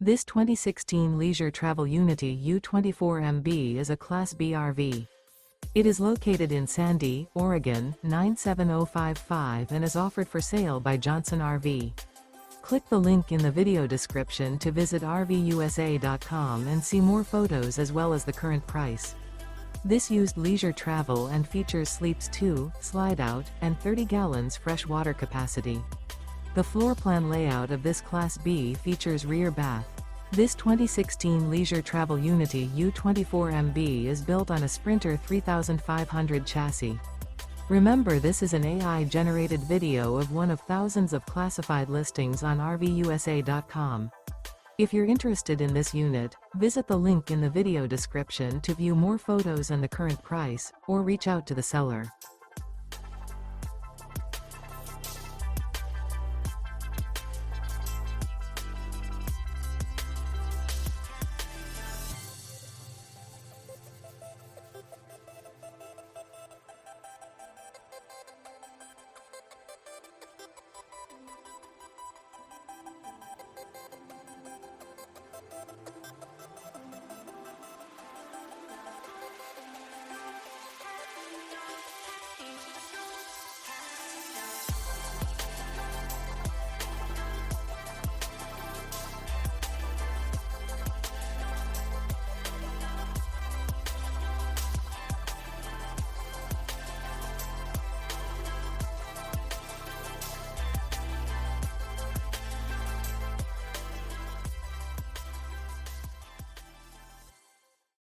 This 2016 Leisure Travel Unity U24MB is a Class B RV. It is located in Sandy, Oregon, 97055 and is offered for sale by Johnson RV. Click the link in the video description to visit RVUSA.com and see more photos as well as the current price. This used leisure travel and features sleeps 2, Slideout, and 30 gallons fresh water capacity. The floor plan layout of this Class B features rear bath. This 2016 Leisure Travel Unity U24MB is built on a Sprinter 3500 chassis. Remember, this is an AI-generated video of one of thousands of classified listings on RVUSA.com. If you're interested in this unit, visit the link in the video description to view more photos and the current price, or reach out to the seller.